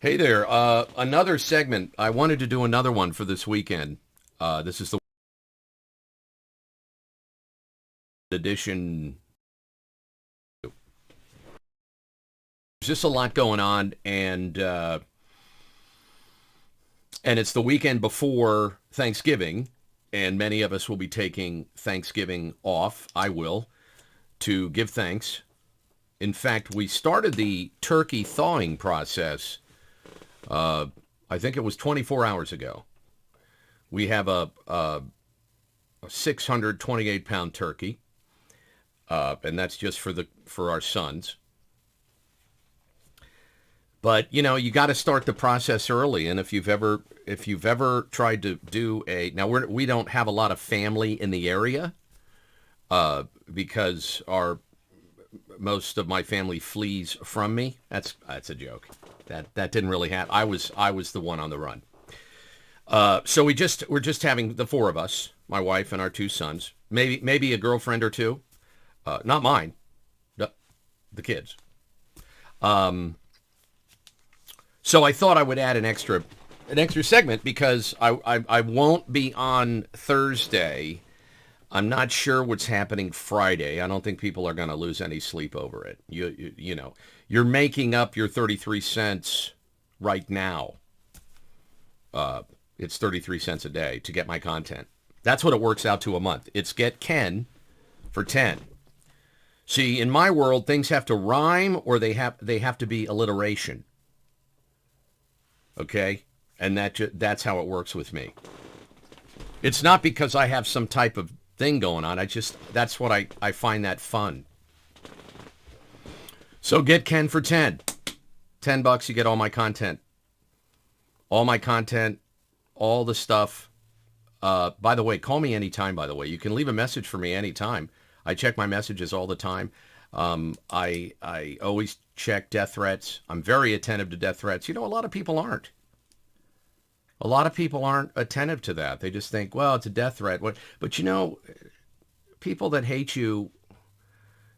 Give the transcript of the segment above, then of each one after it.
Hey there. Another segment. I wanted to do another one for this weekend. This is the edition. There's just a lot going on, and it's the weekend before Thanksgiving, and many of us will be taking Thanksgiving off. I will, to give thanks. In fact, we started the turkey thawing process. I think it was 24 hours ago. We have a 628-pound turkey, and that's just for our sons. But you got to start the process early. And if you've ever tried to do we don't have a lot of family in the area, because most of my family flees from me. That's a joke. That didn't really happen. I was the one on the run. So we're just having the four of us, my wife and our two sons, maybe a girlfriend or two, not mine, the kids. So I thought I would add an extra segment because I won't be on Thursday. I'm not sure what's happening Friday. I don't think people are going to lose any sleep over it. You know, you're making up your 33 cents right now. It's 33 cents a day to get my content. That's what it works out to a month. It's get Ken for 10. See, in my world, things have to rhyme or they have to be alliteration. Okay? And that's how it works with me. It's not because I have some type of thing going on. That's what I find that fun. So get Ken for 10. $10, you get all my content. All my content, all the stuff. By the way, call me anytime, by the way. You can leave a message for me anytime. I check my messages all the time. I always check death threats. I'm very attentive to death threats. A lot of people aren't. A lot of people aren't attentive to that. They just think, well, it's a death threat. But people that hate you,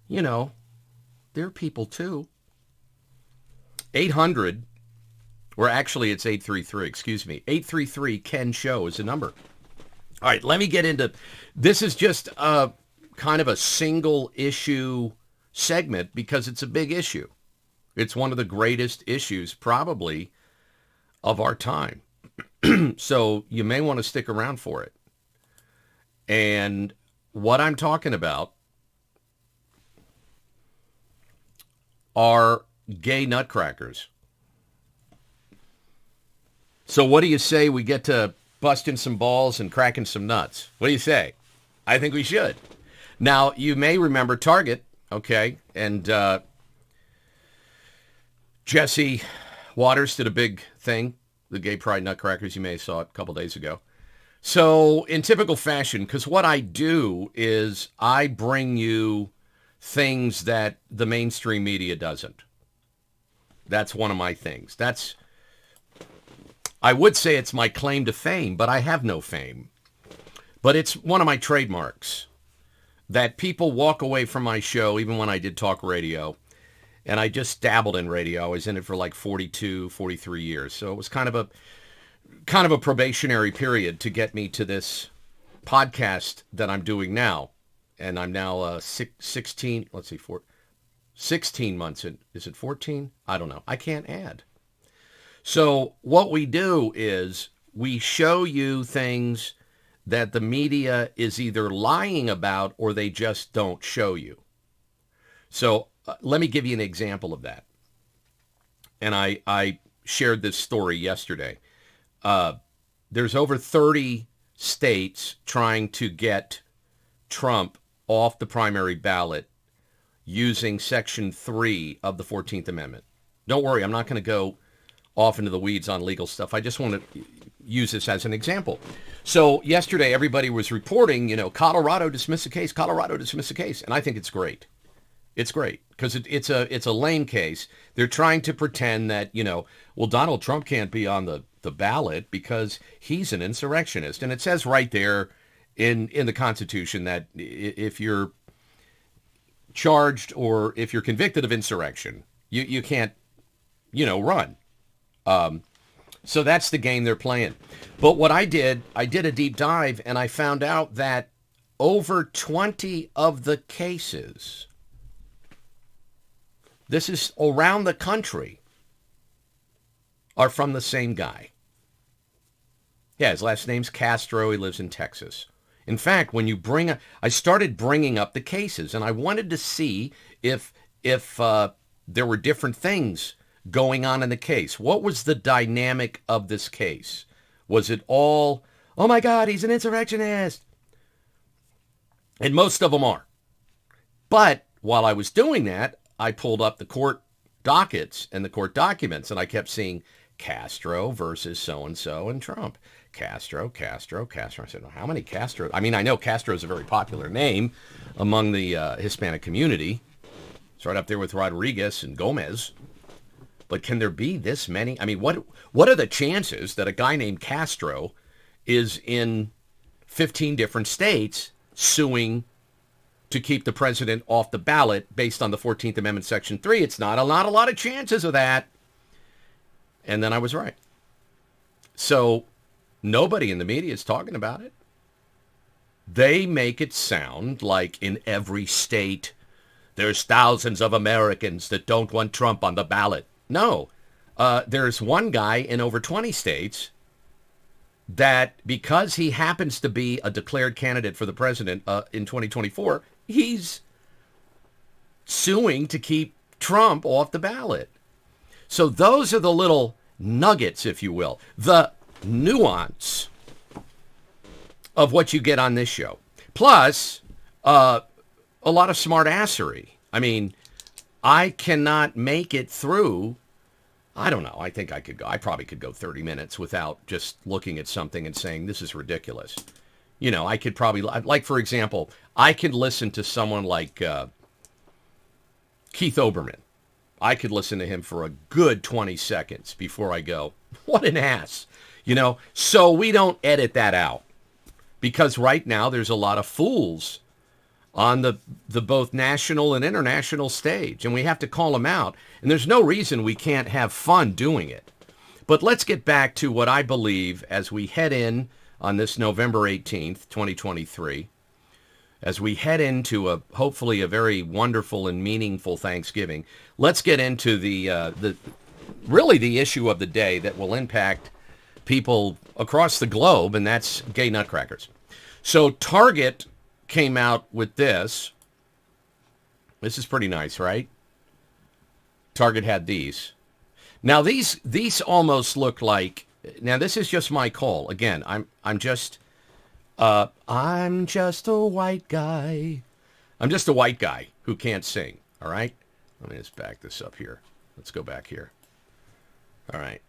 they're people too. 800, or actually it's 833, excuse me. 833-KEN-SHOW is the number. All right, let me get into, this is just kind of a single issue segment because it's a big issue. It's one of the greatest issues probably of our time. So you may want to stick around for it. And what I'm talking about are gay nutcrackers. So what do you say we get to busting some balls and cracking some nuts? What do you say? I think we should. Now, you may remember Target, okay? And Jesse Waters did a big thing, the Gay Pride Nutcrackers. You may have saw it a couple days ago. So in typical fashion, because what I do is I bring you things that the mainstream media doesn't. That's one of my things. I would say it's my claim to fame, but I have no fame. But it's one of my trademarks that people walk away from my show, even when I did talk radio. And I just dabbled in radio. I was in it for like 42, 43 years. So it was kind of a probationary period to get me to this podcast that I'm doing now. And I'm now 16 months in. Is it 14? I don't know. I can't add. So what we do is we show you things that the media is either lying about or they just don't show you. So let me give you an example of that. And I shared this story yesterday. There's over 30 states trying to get Trump off the primary ballot using Section 3 of the 14th Amendment. Don't worry, I'm not going to go off into the weeds on legal stuff. I just want to use this as an example. So yesterday, everybody was reporting, Colorado dismissed a case, Colorado dismissed a case. And I think it's great. It's great because it's a lame case. They're trying to pretend that, Donald Trump can't be on the ballot because he's an insurrectionist. And it says right there in the Constitution that if you're charged or if you're convicted of insurrection, you can't, run. So that's the game they're playing. But what I did a deep dive, and I found out that over 20 of the cases, this is around the country, are from the same guy. Yeah, his last name's Castro. He lives in Texas. In fact, when you I started bringing up the cases, and I wanted to see if there were different things going on in the case. What was the dynamic of this case? Was it all, oh my God, he's an insurrectionist? And most of them are. But while I was doing that, I pulled up the court dockets and the court documents, and I kept seeing Castro versus so-and-so and Trump. Castro. I said, well, how many Castro? I mean, I know Castro is a very popular name among the Hispanic community. It's right up there with Rodriguez and Gomez. But can there be this many? I mean, what are the chances that a guy named Castro is in 15 different states suing to keep the president off the ballot based on the 14th Amendment, Section 3? It's not a lot of chances of that. And then I was right. So nobody in the media is talking about it. They make it sound like in every state there's thousands of Americans that don't want Trump on the ballot. No, there's one guy in over 20 states that because he happens to be a declared candidate for the president in 2024, he's suing to keep Trump off the ballot. So those are the little nuggets, if you will, the nuance of what you get on this show. Plus, a lot of smart assery. I mean, I cannot make it through. I don't know. I think I probably could go 30 minutes without just looking at something and saying, this is ridiculous. You know, I could probably, like, for example, I could listen to someone like Keith Olbermann. I could listen to him for a good 20 seconds before I go, what an ass. You know, so we don't edit that out. Because right now there's a lot of fools on the both national and international stage, and we have to call them out. And there's no reason we can't have fun doing it. But let's get back to what I believe as we head in on this November 18th, 2023, as we head into hopefully a very wonderful and meaningful Thanksgiving. Let's get into the issue of the day that will impact people across the globe, and that's gay nutcrackers. So Target came out with this. This is pretty nice, right? Target had these. Now these almost look like. Now this is just my call. Again, I'm just a white guy. I'm just a white guy who can't sing. All right. Let me just back this up here. Let's go back here. All right.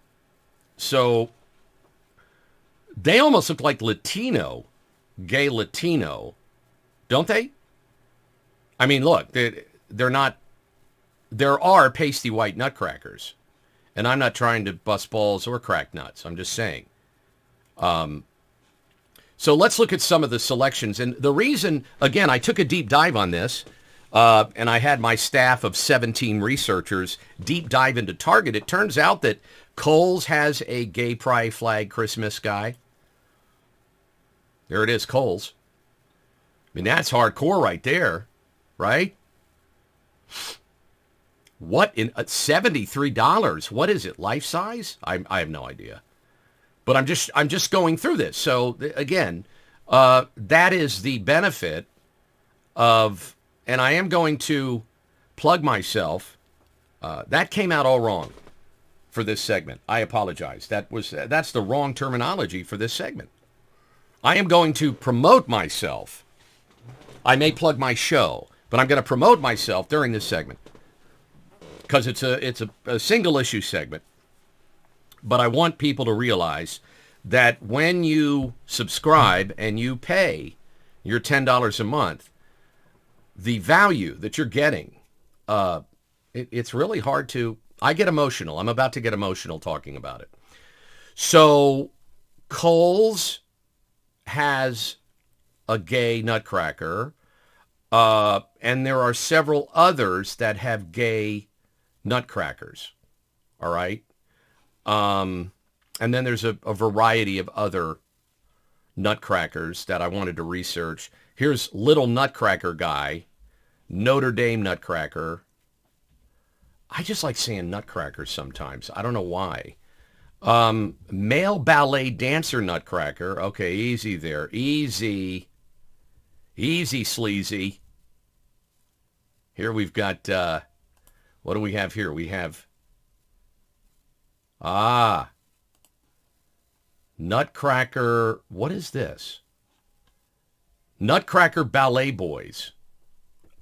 So they almost look like Latino, gay Latino. Don't they? I mean, look, they're not, there are pasty white nutcrackers. And I'm not trying to bust balls or crack nuts. I'm just saying. So let's look at some of the selections. And the reason, again, I took a deep dive on this, and I had my staff of 17 researchers deep dive into Target. It turns out that Kohl's has a gay pride flag Christmas guy. There it is, Kohl's. I mean, that's hardcore right there, right? What in $73? What is it? Life size? I have no idea. But I'm just going through this. So again, that is the benefit of, and I am going to plug myself. That came out all wrong for this segment. I apologize. That's the wrong terminology for this segment. I am going to promote myself. I may plug my show, but I'm going to promote myself during this segment because it's a single issue segment. But I want people to realize that when you subscribe and you pay your $10 a month, the value that you're getting, it's really hard to, I get emotional. I'm about to get emotional talking about it. So Kohl's has a gay nutcracker, and there are several others that have gay nutcrackers. All right. And then there's a variety of other nutcrackers that I wanted to research. Here's Little Nutcracker Guy, Notre Dame Nutcracker. I just like saying nutcrackers sometimes. I don't know why. Male ballet dancer nutcracker. Okay, easy there. Easy. Easy, sleazy. Here we've got, what do we have here? We have, Nutcracker. What is this? Nutcracker Ballet Boys.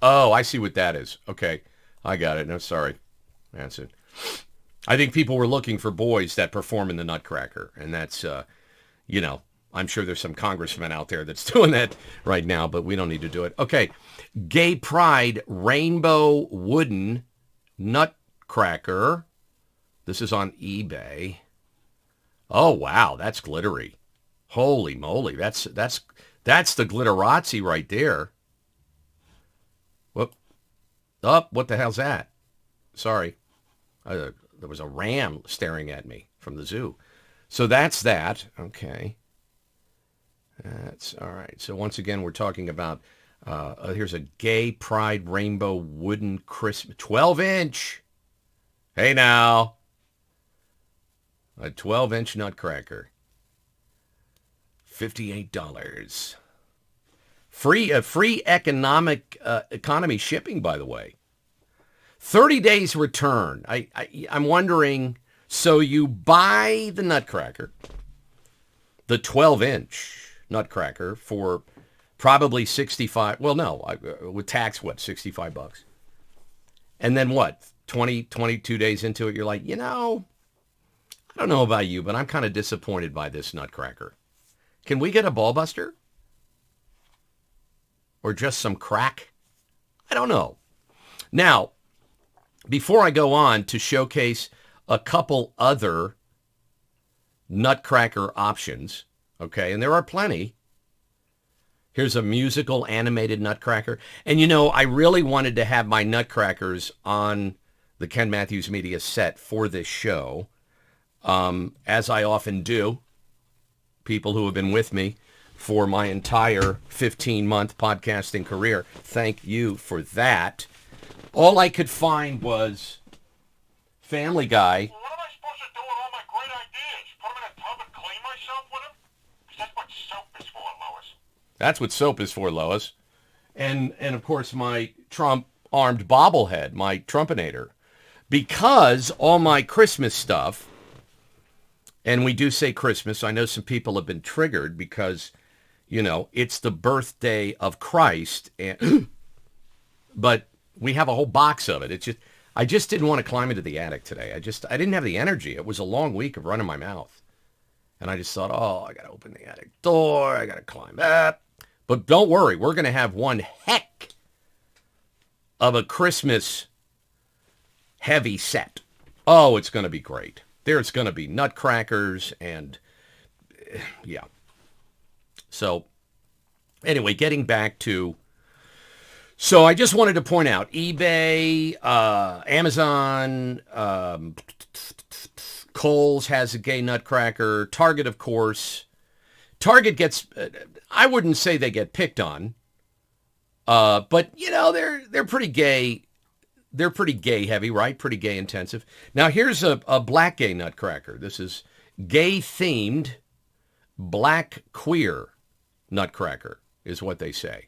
Oh, I see what that is. Okay, I got it. No, sorry. That's it. I think people were looking for boys that perform in the Nutcracker, and that's, I'm sure there's some congressman out there that's doing that right now, but we don't need to do it. Okay, Gay Pride Rainbow Wooden Nutcracker. This is on eBay. Oh, wow, that's glittery. Holy moly, that's the glitterazzi right there. Whoop. Oh, what the hell's that? Sorry. There was a ram staring at me from the zoo. So that's that. Okay. That's all right. So once again, we're talking about, here's a Gay Pride Rainbow Wooden Christmas, 12-inch. Hey now. A 12-inch nutcracker. $58. Free economy shipping, by the way. 30 days return. I'm wondering, so you buy the nutcracker, the 12-inch nutcracker for probably 65, well, no, with tax, what, $65? And then what, 22 days into it, you're like, I don't know about you, but I'm kind of disappointed by this nutcracker. Can we get a ball buster? Or just some crack? I don't know. Now, before I go on to showcase a couple other nutcracker options, okay, and there are plenty. Here's a musical animated nutcracker. And I really wanted to have my nutcrackers on the Ken Matthews Media set for this show, as I often do. People who have been with me for my entire 15-month podcasting career, thank you for that. All I could find was Family Guy. Well, what am I supposed to do with all my great ideas? Put them in a tub and clean myself with them? 'Cause that's what soap is for, Lois. That's what soap is for, Lois. And of course, my Trump-armed bobblehead, my Trumpinator. Because all my Christmas stuff, and we do say Christmas, I know some people have been triggered because, it's the birthday of Christ. And but we have a whole box of it. I just didn't want to climb into the attic today. I didn't have the energy. It was a long week of running my mouth. And I just thought, I got to open the attic door. I got to climb up. But don't worry. We're going to have one heck of a Christmas heavy set. Oh, it's going to be great. There's going to be nutcrackers and, yeah. So, anyway, getting back to... So I just wanted to point out, eBay, Amazon, Kohl's has a gay nutcracker, Target, of course. Target gets, I wouldn't say they get picked on, but, they're pretty gay. They're pretty gay heavy, right? Pretty gay intensive. Now, here's a black gay nutcracker. This is gay-themed black queer nutcracker, is what they say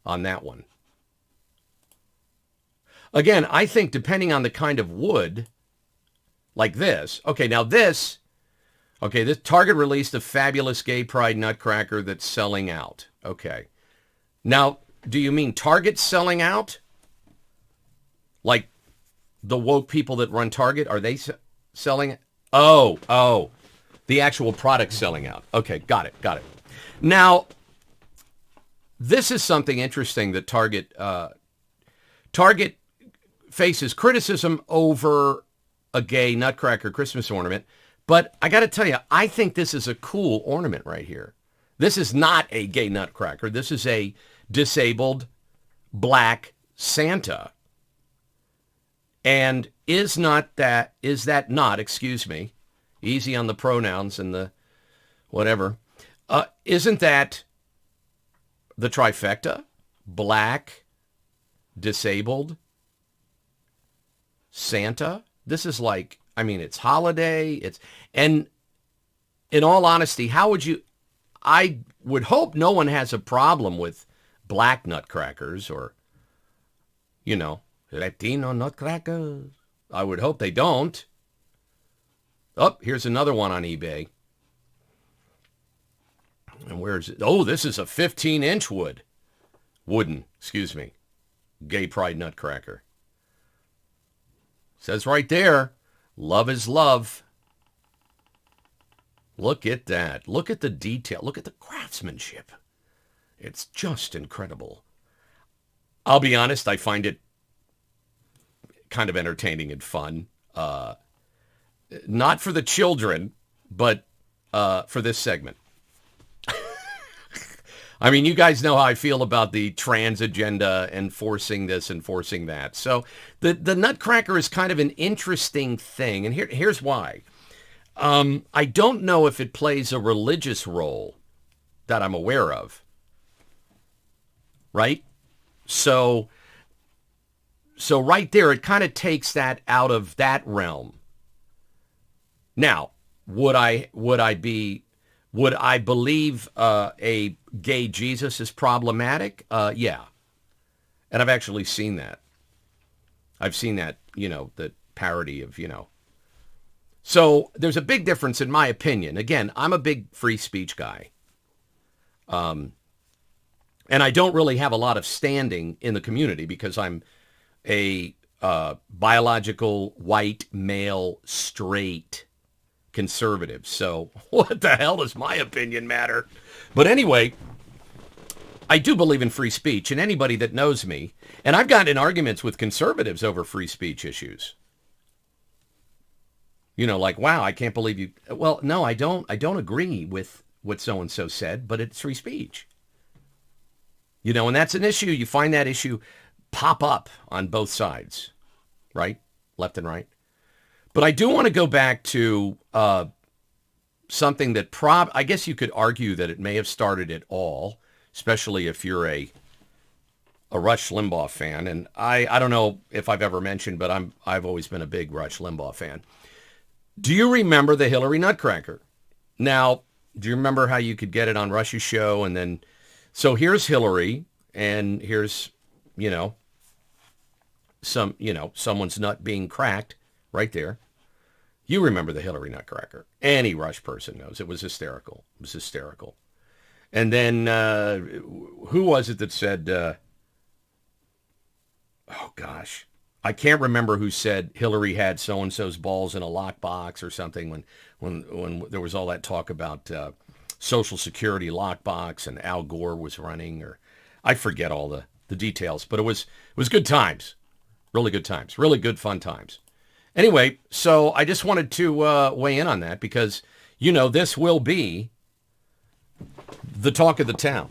on that one. Again, I think depending on the kind of wood, like this. Okay, now this Target released a fabulous gay pride nutcracker that's selling out. Okay. Now, do you mean Target selling out? Like the woke people that run Target, are they selling it? Oh, the actual product selling out. Okay, got it. Now, this is something interesting that Target faces criticism over a gay nutcracker Christmas ornament, but I got to tell you, I think this is a cool ornament right here. This is not a gay nutcracker. This is a disabled black Santa. And is that not, excuse me, Easy on the pronouns and the whatever. Isn't that the trifecta? Black, disabled, Santa. This is like, I mean, it's holiday. And in all honesty, I would hope no one has a problem with black nutcrackers or, Latino nutcrackers. I would hope they don't. Oh, here's another one on eBay. And where is it? Oh, this is a 15-inch wooden, gay pride nutcracker. Says right there, love is love. Look at that. Look at the detail. Look at the craftsmanship. It's just incredible. I'll be honest, I find it kind of entertaining and fun. Not for the children, but for this segment. I mean, you guys know how I feel about the trans agenda and forcing this and forcing that. So the Nutcracker is kind of an interesting thing. And here's why. I don't know if it plays a religious role that I'm aware of. Right? So right there, it kind of takes that out of that realm. Now, would I believe a gay Jesus is problematic? Yeah. And I've actually seen that. I've seen that, the parody of, So there's a big difference in my opinion. Again, I'm a big free speech guy. And I don't really have a lot of standing in the community because I'm a biological, white, male, straight conservative. So what the hell does my opinion matter? But anyway, I do believe in free speech, and anybody that knows me, and I've gotten in arguments with conservatives over free speech issues. Like, wow, I can't believe you. Well, no, I don't agree with what so-and-so said, but it's free speech. And that's an issue. You find that issue pop up on both sides, right? Left and right. But I do want to go back to something that I guess you could argue that it may have started it all, especially if you're a Rush Limbaugh fan. And I don't know if I've ever mentioned, but I've always been a big Rush Limbaugh fan. Do you remember the Hillary Nutcracker? Now, do you remember how you could get it on Rush's show? And then, so here's Hillary, and here's, someone's nut being cracked right there. You remember the Hillary Nutcracker. Any Rush person knows. It was hysterical. It was hysterical. And then, who was it that said, oh gosh, I can't remember who said Hillary had so-and-so's balls in a lockbox or something when there was all that talk about Social Security lockbox and Al Gore was running, or I forget all the details, but it was good times. Really good times. Really good, fun times. Anyway, so I just wanted to weigh in on that because, this will be the talk of the town.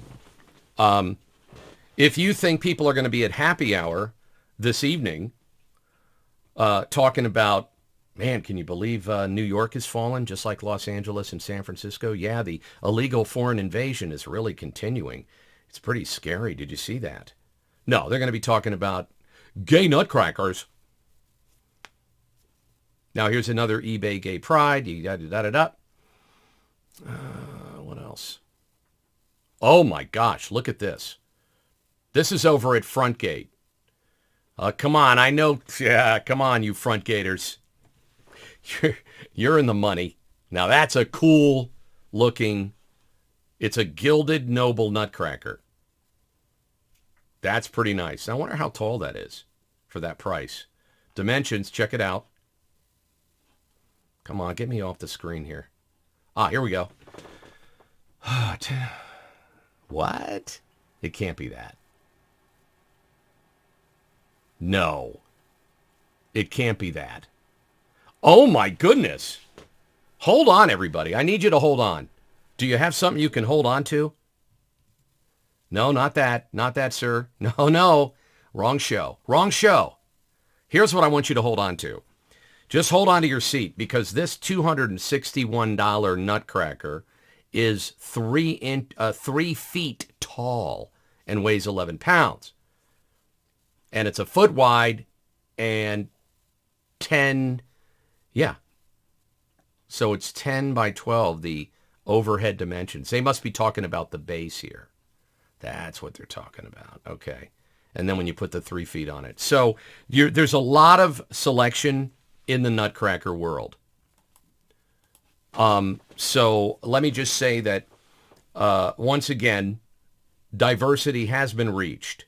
If you think people are going to be at happy hour this evening talking about, man, can you believe New York has fallen just like Los Angeles and San Francisco? Yeah, the illegal foreign invasion is really continuing. It's pretty scary. Did you see that? No, they're going to be talking about gay nutcrackers. Now, here's another eBay gay pride. What else? Oh, my gosh. Look at this. This is over at Frontgate. Come on. I know. Yeah, come on, you Frontgaters. You're in the money. Now, that's a cool looking. It's a gilded noble nutcracker. That's pretty nice. I wonder how tall that is for that price. Dimensions. Check it out. Come on, get me off the screen here. Here we go. What? It can't be that. No. It can't be that. Oh my goodness. Hold on, everybody. I need you to hold on. Do you have something you can hold on to? No, not that. Not that, sir. No. Wrong show. Wrong show. Here's what I want you to hold on to. Just hold on to your seat, because this $261 nutcracker is 3 feet tall and weighs 11 pounds. And it's a foot wide and 10, yeah. So it's 10 by 12, the overhead dimensions. They must be talking about the base here. That's what they're talking about. Okay. And then when you put the 3 feet on it. So there's a lot of selection in the nutcracker world. So let me just say that, once again, diversity has been reached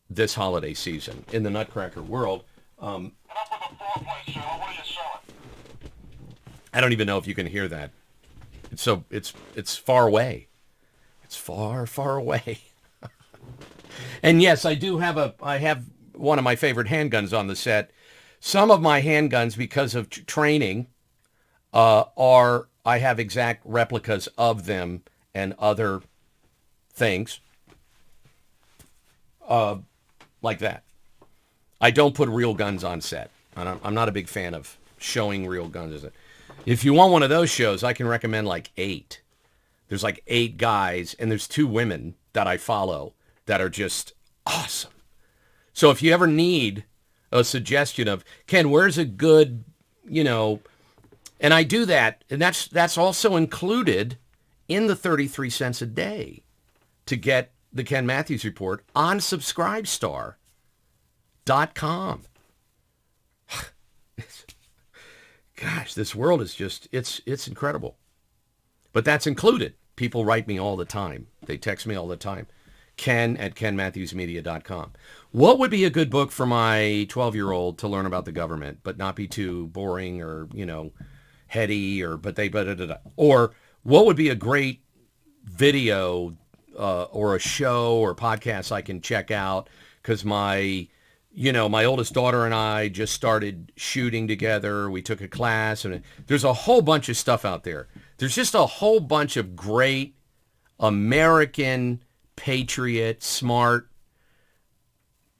this holiday season in the nutcracker world. Enough with the foreplay, sir. What are you selling? I don't even know if you can hear that. So it's far away. It's far, far away. And yes, I have one of my favorite handguns on the set. Some of my handguns, because of training, I have exact replicas of them and other things. Like that. I don't put real guns on set. I'm not a big fan of showing real guns. If you want one of those shows, I can recommend like 8. There's like 8 guys, and there's 2 women that I follow that are just awesome. So if you ever need a suggestion of, Ken, where's a good, and I do that, and that's also included in the 33 cents a day to get the Ken Matthews Report on subscribestar.com. Gosh, this world is just, it's incredible. But that's included. People write me all the time. They text me all the time. Ken@KenMatthewsMedia.com. What would be a good book for my 12-year-old to learn about the government, but not be too boring or, heady or, or what would be a great video or a show or podcast I can check out? Because my oldest daughter and I just started shooting together. We took a class, and there's a whole bunch of stuff out there. There's just a whole bunch of great American, patriot, smart,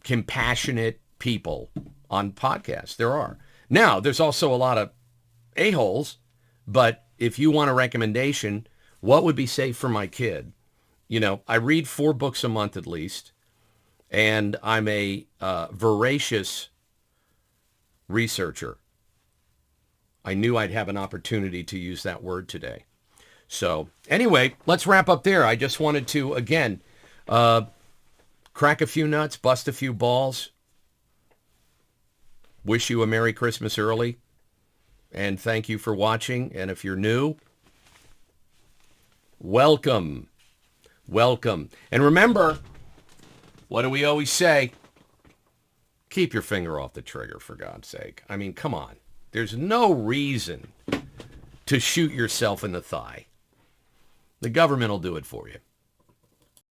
compassionate people on podcasts. There are. Now, there's also a lot of a-holes, but if you want a recommendation, what would be safe for my kid? I read 4 books a month at least, and I'm a voracious researcher. I knew I'd have an opportunity to use that word today. So anyway, let's wrap up there. I just wanted to, again, crack a few nuts, bust a few balls, wish you a Merry Christmas early, and thank you for watching. And if you're new, welcome. Welcome. And remember, what do we always say? Keep your finger off the trigger, for God's sake. I mean, come on. There's no reason to shoot yourself in the thigh. The government will do it for you.